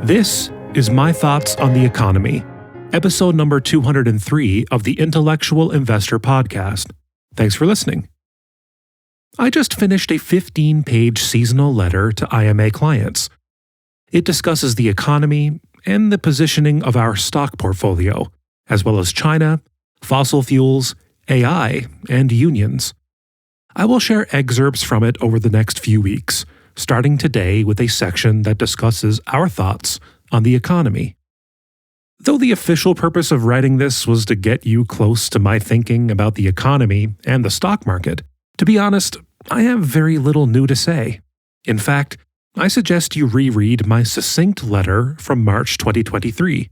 This is My Thoughts on the Economy, episode number 203 of the Intellectual Investor Podcast. Thanks for listening. I just finished a 15-page seasonal letter to IMA clients. It discusses the economy and the positioning of our stock portfolio, as well as China, fossil fuels, AI, and unions. I will share excerpts from it over the next few weeks, starting today with a section that discusses our thoughts on the economy. Though the official purpose of writing this was to get you close to my thinking about the economy and the stock market, to be honest, I have very little new to say. In fact, I suggest you reread my succinct letter from March 2023.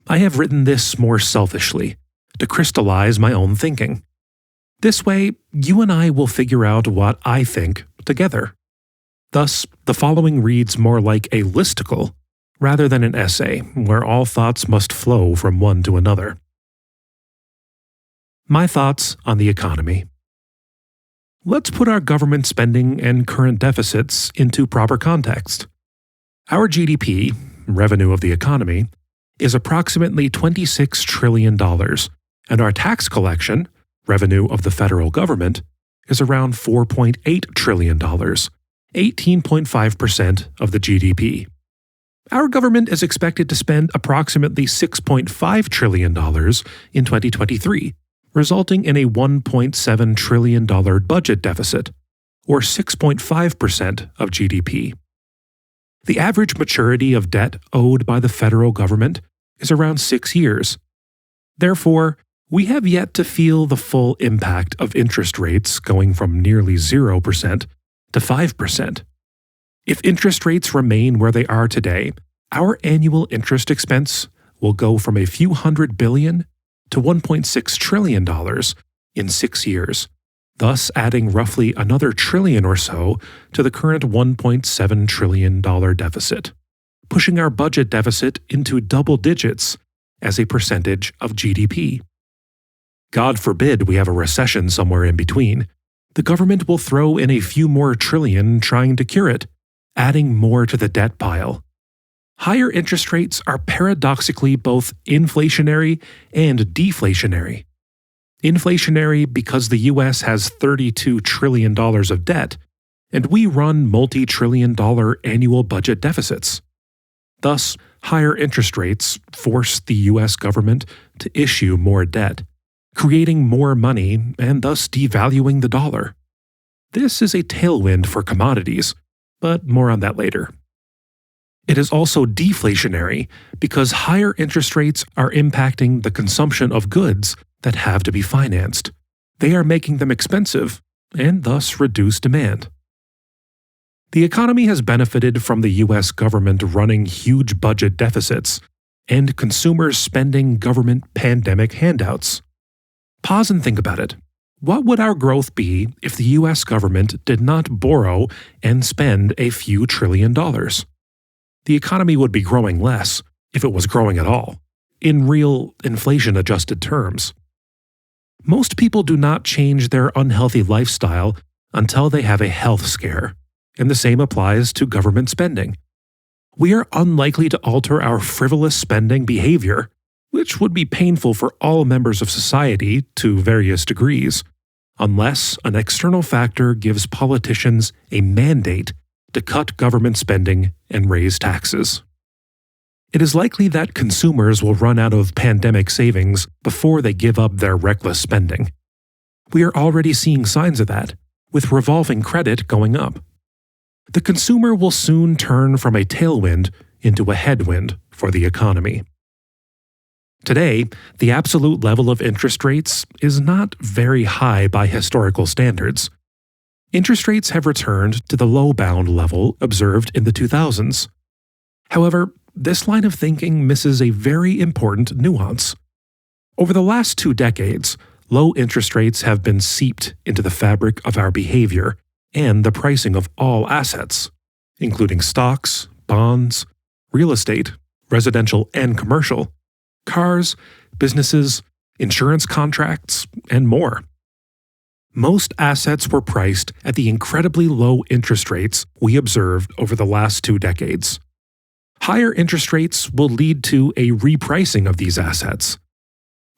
I have written this more selfishly, to crystallize my own thinking. This way, you and I will figure out what I think together. Thus, the following reads more like a listicle rather than an essay where all thoughts must flow from one to another. My thoughts on the economy. Let's put our government spending and current deficits into proper context. Our GDP, revenue of the economy, is approximately $26 trillion, and our tax collection, revenue of the federal government, is around $4.8 trillion, 18.5% of the GDP. Our government is expected to spend approximately $6.5 trillion in 2023, resulting in a $1.7 trillion budget deficit, or 6.5% of GDP. The average maturity of debt owed by the federal government is around 6 years. Therefore, we have yet to feel the full impact of interest rates going from nearly 0% to 5%. If interest rates remain where they are today, our annual interest expense will go from a few $100 billion to $1.6 trillion in 6 years, thus adding roughly another trillion or so to the current $1.7 trillion deficit, pushing our budget deficit into double digits as a percentage of GDP. God forbid we have a recession somewhere in between. The government will throw in a few more trillion trying to cure it, adding more to the debt pile. Higher interest rates are paradoxically both inflationary and deflationary. Inflationary because the U.S. has $32 trillion of debt, and we run multi-trillion-dollar annual budget deficits. Thus, higher interest rates force the U.S. government to issue more debt, creating more money and thus devaluing the dollar. This is a tailwind for commodities, but more on that later. It is also deflationary because higher interest rates are impacting the consumption of goods that have to be financed. They are making them expensive and thus reduce demand. The economy has benefited from the U.S. government running huge budget deficits and consumers spending government pandemic handouts. Pause and think about it. What would our growth be if the U.S. government did not borrow and spend a few trillion dollars? The economy would be growing less, if it was growing at all, in real inflation-adjusted terms. Most people do not change their unhealthy lifestyle until they have a health scare, and the same applies to government spending. We are unlikely to alter our frivolous spending behavior, which would be painful for all members of society to various degrees, unless an external factor gives politicians a mandate to cut government spending and raise taxes. It is likely that consumers will run out of pandemic savings before they give up their reckless spending. We are already seeing signs of that, with revolving credit going up. The consumer will soon turn from a tailwind into a headwind for the economy. Today, the absolute level of interest rates is not very high by historical standards. Interest rates have returned to the low-bound level observed in the 2000s. However, this line of thinking misses a very important nuance. Over the last 2 decades, low interest rates have been seeped into the fabric of our behavior and the pricing of all assets, including stocks, bonds, real estate, residential and commercial, cars, businesses, insurance contracts, and more. Most assets were priced at the incredibly low interest rates we observed over the last 2 decades. Higher interest rates will lead to a repricing of these assets.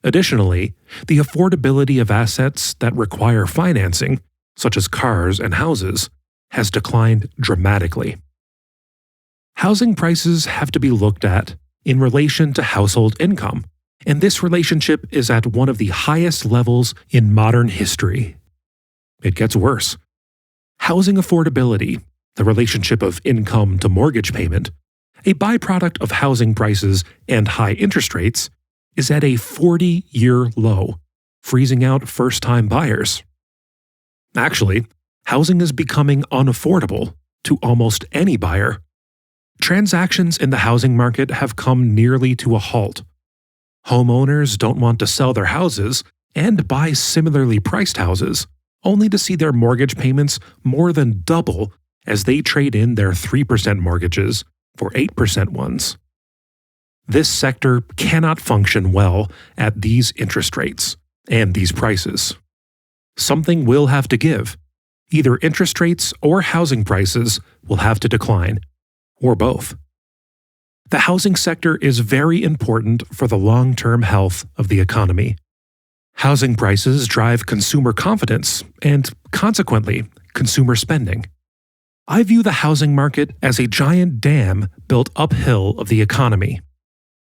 Additionally, the affordability of assets that require financing, such as cars and houses, has declined dramatically. Housing prices have to be looked at in relation to household income, and this relationship is at one of the highest levels in modern history. It gets worse. Housing affordability, the relationship of income to mortgage payment, a byproduct of housing prices and high interest rates, is at a 40-year low, freezing out first-time buyers. Actually, housing is becoming unaffordable to almost any buyer. Transactions in the housing market have come nearly to a halt. Homeowners don't want to sell their houses and buy similarly priced houses, only to see their mortgage payments more than double as they trade in their 3% mortgages for 8% ones. This sector cannot function well at these interest rates and these prices. Something will have to give. Either interest rates or housing prices will have to decline, or both. The housing sector is very important for the long-term health of the economy. Housing prices drive consumer confidence and, consequently, consumer spending. I view the housing market as a giant dam built uphill of the economy.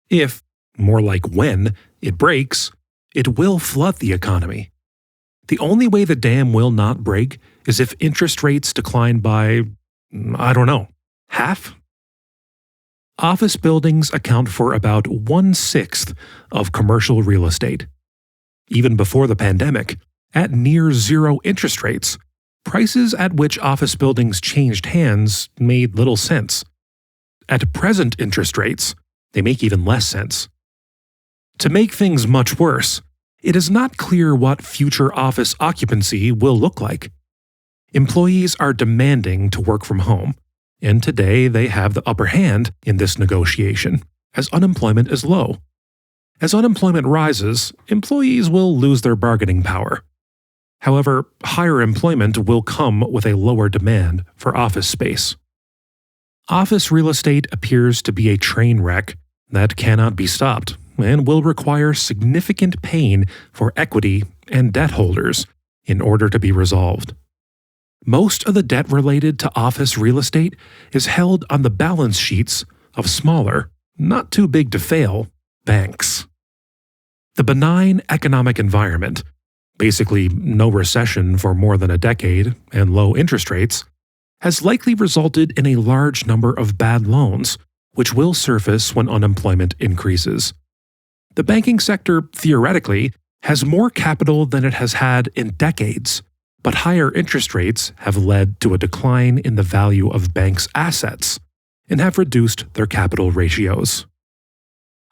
If, more like when, it breaks, it will flood the economy. The only way the dam will not break is if interest rates decline by, half? Office buildings account for about 1/6 of commercial real estate. Even before the pandemic, at near zero interest rates, prices at which office buildings changed hands made little sense. At present interest rates, they make even less sense. To make things much worse, it is not clear what future office occupancy will look like. Employees are demanding to work from home, and today they have the upper hand in this negotiation, as unemployment is low. As unemployment rises, employees will lose their bargaining power. However, higher employment will come with a lower demand for office space. Office real estate appears to be a train wreck that cannot be stopped and will require significant pain for equity and debt holders in order to be resolved. Most of the debt related to office real estate is held on the balance sheets of smaller, not too big to fail, banks. The benign economic environment, basically no recession for more than a decade and low interest rates, has likely resulted in a large number of bad loans, which will surface when unemployment increases. The banking sector, theoretically, has more capital than it has had in decades, but higher interest rates have led to a decline in the value of banks' assets and have reduced their capital ratios.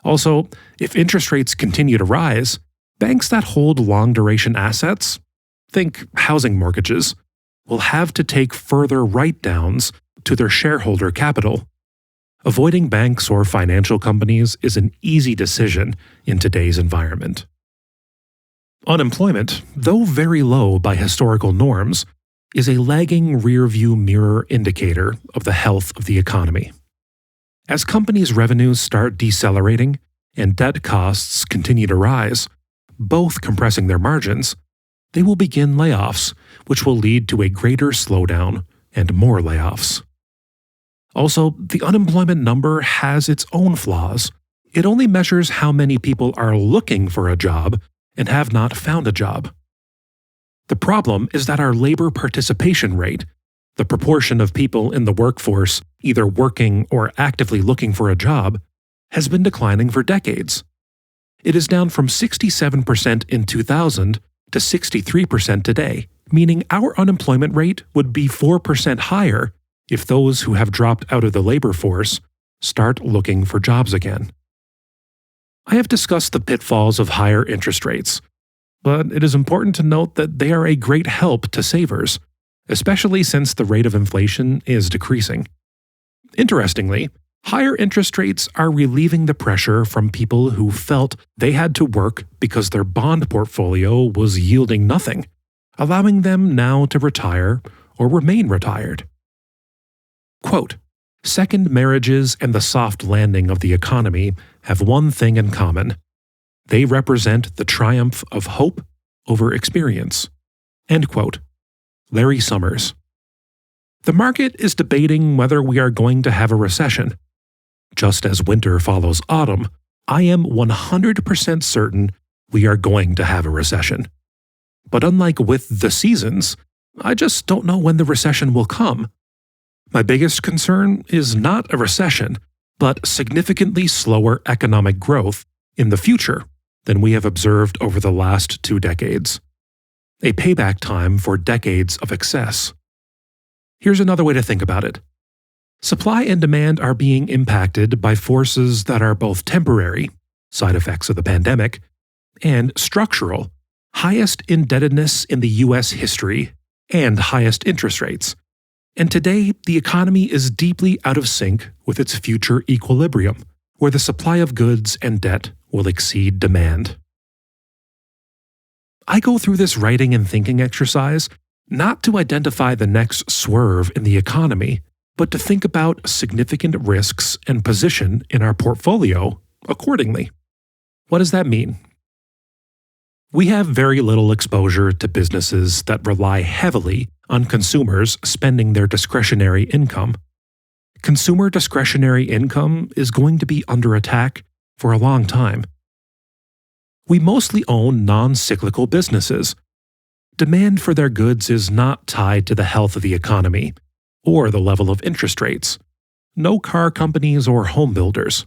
Also, if interest rates continue to rise, banks that hold long-duration assets, think housing mortgages, will have to take further write-downs to their shareholder capital. Avoiding banks or financial companies is an easy decision in today's environment. Unemployment, though very low by historical norms, is a lagging rearview mirror indicator of the health of the economy. As companies' revenues start decelerating and debt costs continue to rise, both compressing their margins, they will begin layoffs, which will lead to a greater slowdown and more layoffs. Also, the unemployment number has its own flaws. It only measures how many people are looking for a job and have not found a job. The problem is that our labor participation rate, the proportion of people in the workforce either working or actively looking for a job, has been declining for decades. It is down from 67% in 2000 to 63% today, meaning our unemployment rate would be 4% higher if those who have dropped out of the labor force start looking for jobs again. I have discussed the pitfalls of higher interest rates, but it is important to note that they are a great help to savers, especially since the rate of inflation is decreasing. Interestingly, higher interest rates are relieving the pressure from people who felt they had to work because their bond portfolio was yielding nothing, allowing them now to retire or remain retired. Quote, Second marriages and the soft landing of the economy have one thing in common. They represent the triumph of hope over experience. End quote. Larry Summers. The market is debating whether we are going to have a recession. Just as winter follows autumn, I am 100% certain we are going to have a recession. But unlike with the seasons, I just don't know when the recession will come. My biggest concern is not a recession, but significantly slower economic growth in the future than we have observed over the last 2 decades. A payback time for decades of excess. Here's another way to think about it. Supply and demand are being impacted by forces that are both temporary, side effects of the pandemic, and structural, highest indebtedness in the U.S. history, and highest interest rates. And today, the economy is deeply out of sync with its future equilibrium, where the supply of goods and debt will exceed demand. I go through this writing and thinking exercise not to identify the next swerve in the economy, but to think about significant risks and position in our portfolio accordingly. What does that mean? We have very little exposure to businesses that rely heavily on consumers spending their discretionary income. Consumer discretionary income is going to be under attack for a long time. We mostly own non-cyclical businesses. Demand for their goods is not tied to the health of the economy or the level of interest rates. No car companies or home builders.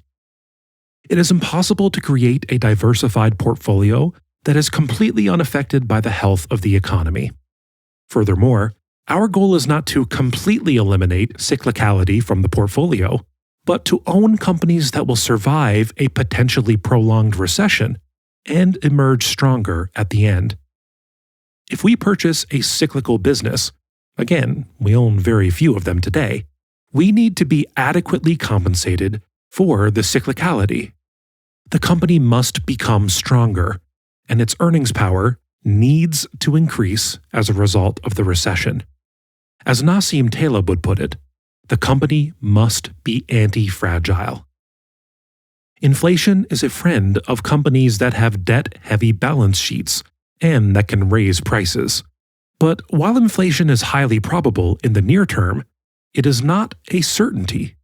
It is impossible to create a diversified portfolio that is completely unaffected by the health of the economy. Furthermore, our goal is not to completely eliminate cyclicality from the portfolio, but to own companies that will survive a potentially prolonged recession and emerge stronger at the end. If we purchase a cyclical business, again, we own very few of them today, we need to be adequately compensated for the cyclicality. The company must become stronger, and its earnings power needs to increase as a result of the recession. As Nassim Taleb would put it, the company must be anti-fragile. Inflation is a friend of companies that have debt-heavy balance sheets and that can raise prices. But while inflation is highly probable in the near term, it is not a certainty.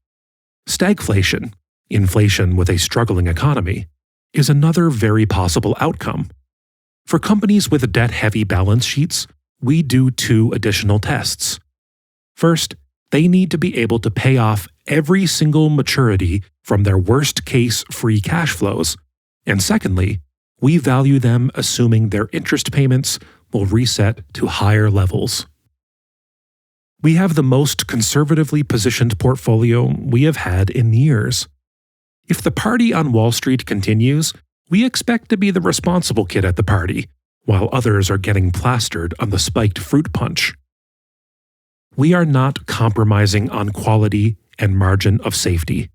Stagflation, inflation with a struggling economy, is another very possible outcome. For companies with debt-heavy balance sheets, we do 2 additional tests. First, they need to be able to pay off every single maturity from their worst-case free cash flows. And secondly, we value them assuming their interest payments will reset to higher levels. We have the most conservatively positioned portfolio we have had in years. If the party on Wall Street continues, we expect to be the responsible kid at the party, while others are getting plastered on the spiked fruit punch. We are not compromising on quality and margin of safety.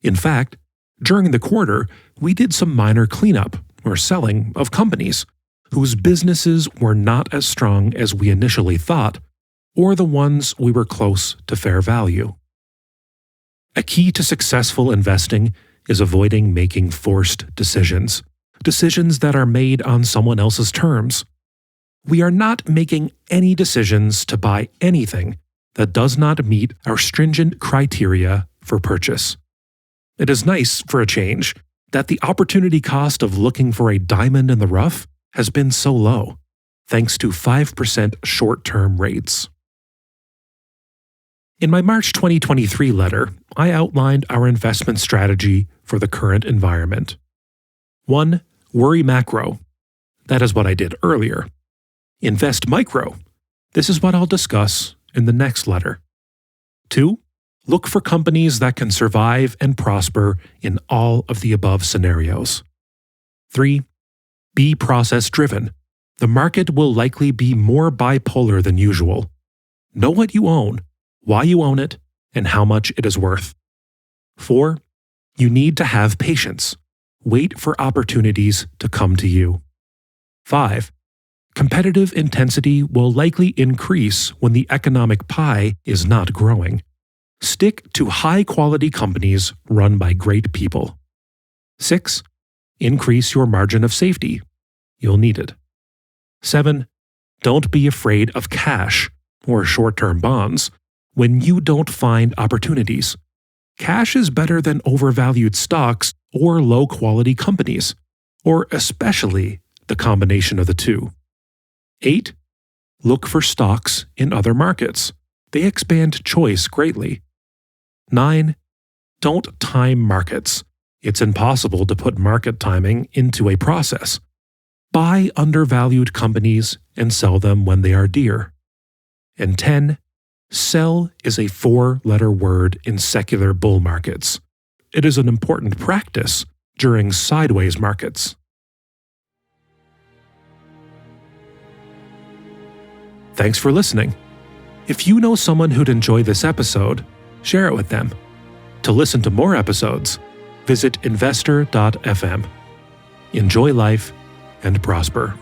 In fact, during the quarter, we did some minor cleanup or selling of companies whose businesses were not as strong as we initially thought, or the ones we were close to fair value. A key to successful investing is avoiding making forced decisions that are made on someone else's terms. We are not making any decisions to buy anything that does not meet our stringent criteria for purchase. It is nice, for a change, that the opportunity cost of looking for a diamond in the rough has been so low, thanks to 5% short-term rates. In my March 2023 letter, I outlined our investment strategy for the current environment. 1. Worry macro. That is what I did earlier. Invest micro. This is what I'll discuss in the next letter. 2. Look for companies that can survive and prosper in all of the above scenarios. 3. Be process-driven. The market will likely be more bipolar than usual. Know what you own, why you own it, and how much it is worth. 4. You need to have patience. Wait for opportunities to come to you. 5. Competitive intensity will likely increase when the economic pie is not growing. Stick to high-quality companies run by great people. 6. Increase your margin of safety. You'll need it. 7. Don't be afraid of cash or short-term bonds when you don't find opportunities. Cash is better than overvalued stocks or low-quality companies, or especially the combination of the two. 8. Look for stocks in other markets. They expand choice greatly. 9. Don't time markets. It's impossible to put market timing into a process. Buy undervalued companies and sell them when they are dear. And 10. Sell is a 4-letter word in secular bull markets. It is an important practice during sideways markets. Thanks for listening. If you know someone who'd enjoy this episode, share it with them. To listen to more episodes, visit investor.fm. Enjoy life and prosper.